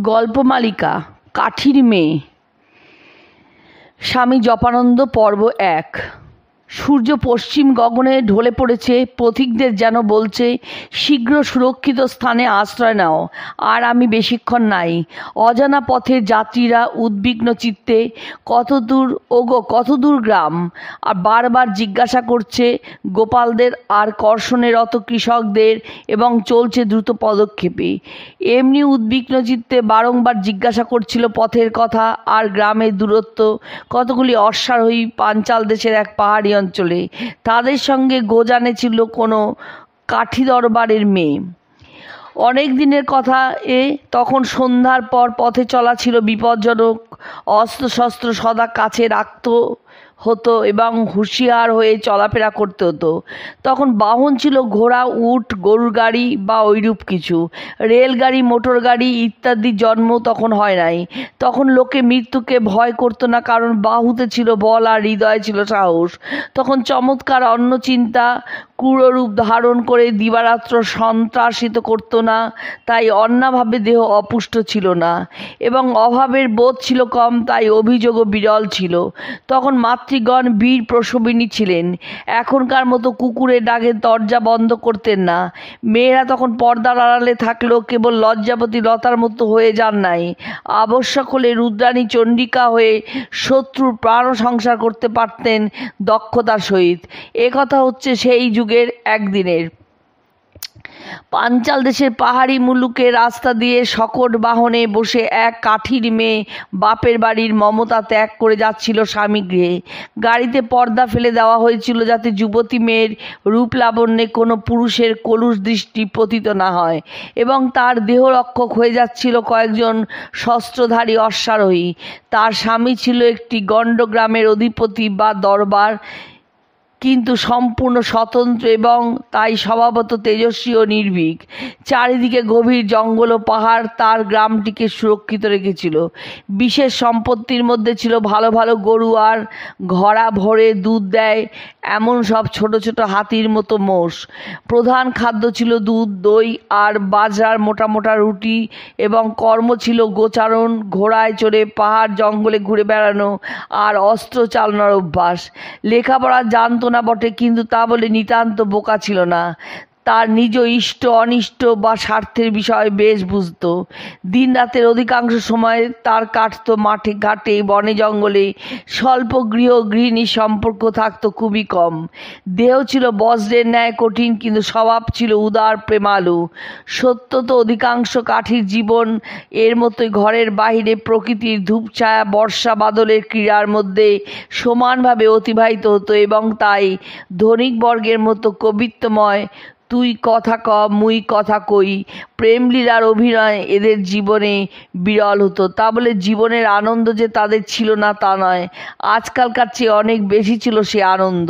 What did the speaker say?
গল্পমালিকা কাঠির মেয়ে। স্বামী জপানন্দ পর্ব ১। সূর্য পশ্চিম গগনে ঢলে পড়েছে, পথিকদের যেন বলছে শীঘ্র সুরক্ষিত স্থানে আশ্রয় নাও, আর আমি বেশিক্ষণ নাই। অজানা পথের যাত্রীরা উদ্বিগ্ন চিত্তে কত দূর গ্রাম, আর বারবার জিজ্ঞাসা করছে গোপালদের আর কর্ষণেরত কৃষকদের, এবং চলছে দ্রুত পদক্ষেপে। এমনি উদ্বিগ্ন চিত্তে বারংবার জিজ্ঞাসা করছিল পথের কথা আর গ্রামের দূরত্ব। কতগুলি অশ্বারোহী পাঞ্চাল দেশের এক পাহাড়ি অঞ্চলে, তাদের সঙ্গে গোজানে ছিল কোনো কাঠি দরবারের মেয়ে। অনেক দিনের কথা তখন সন্ধ্যার পর পথে চলা ছিল বিপজ্জনক। অস্ত্রশস্ত্র সদা কাছে রাখতে হতো এবং হুঁশিয়ার হয়ে চলাফেরা করতে হতো। তখন বাহন ছিল ঘোড়া, উট, গরুর গাড়ি বা ওইরূপ কিছু। রেলগাড়ি, মোটর গাড়ি ইত্যাদির জন্ম তখন হয় নাই। তখন লোকে মৃত্যুকে ভয় করতো না, কারণ বাহুতে ছিল বল আর হৃদয়ে ছিল সাহস। তখন চমৎকার অন্য চিন্তা ক্রূররূপ ধারণ করে দিবারাত্র সন্ত্রাসিত করতো না, তাই অন্নাভাবে দেহ অপুষ্ট ছিল না, এবং অভাবের বোধ ছিল কম, তাই অভিযোগও বিরল ছিল। তখন মাতৃগণ বীর প্রসবিনী ছিলেন, এখনকার মতো কুকুরের ডাকের দরজা বন্ধ করতেন না। মেয়েরা তখন পর্দার আড়ালে থাকলেও কেবল লজ্জাবতী লতার মতো হয়ে যান নাই। আবশ্যক হলে রুদ্রাণী চণ্ডিকা হয়ে শত্রুর প্রাণ সংসার করতে পারতেন দক্ষতার সহিত। এ কথা হচ্ছে সেই যুগের একদিনের। পাঞ্চাল দেশের পাহাড়ি মুলুকের রাস্তা দিয়ে শকট বাহনে বসে এক কাঠির মেয়ে বাপের বাড়ির মমতা ত্যাগ করে যাচ্ছিল স্বামী গৃহে। গাড়িতে পর্দা ফেলে দেওয়া হয়েছিল যাতে যুবতী মেয়ের রূপ লাবণ্যে কোনো পুরুষের কলুষ দৃষ্টি পতিত না হয়, এবং তার দেহরক্ষক হয়ে যাচ্ছিল কয়েকজন শস্ত্রধারী অশ্বারোহী। তার স্বামী ছিল একটি গণ্ডগ্রামের অধিপতি বা দরবার, কিন্তু সম্পূর্ণ স্বতন্ত্র এবং তাই স্বভাবত তেজস্বী ও নির্ভীক। চারিদিকে গভীর জঙ্গল ও পাহাড় তার গ্রামটিকে সুরক্ষিত রেখেছিল। বিশেষ সম্পত্তির মধ্যে ছিল ভালো ভালো গরু আর ঘড়া ভরে দুধ দেয় এমন সব ছোট ছোট হাতির মতো মোষ। প্রধান খাদ্য ছিল দুধ, দই আর বাজরার মোটা মোটা রুটি, এবং কর্ম ছিল গোচারণ, ঘোড়ায় চড়ে পাহাড় জঙ্গলে ঘুরে বেড়ানো আর অস্ত্র চালানোর অভ্যাস। লেখাপড়া জানত না বটে, কিন্তু তা বলে নিতান্ত বোকা ছিল না। তার নিজ ইষ্ট অনিষ্ট বা স্বার্থের বিষয় বেশ বুঝত। দিন রাতের অধিকাংশ সময় তার কাটত মাঠে ঘাটে, বনে জঙ্গলে। স্বল্প গৃহিণীর সম্পর্ক থাকতো খুবই কম। দেহ ছিল বজ্রের ন্যায় কঠিন, কিন্তু স্বভাব ছিল উদার প্রেমালু। সত্য তো অধিকাংশ কাঠির জীবন এর মতোই ঘরের বাহিরে প্রকৃতির ধূপছায়া বর্ষা বাদলের ক্রীড়ার মধ্যে সমানভাবে অতিবাহিত হতো, এবং তাই ধনিক বর্গের মতো কবিত্বময় তুই কথা ক মুই কথা কই প্রেমলীলার অভিনয় এদের জীবনে বিরল হতো। তা বলে জীবনের আনন্দ যে তাদের ছিল না তা নয়, আজকালকার চেয়ে অনেক বেশি ছিল সে আনন্দ।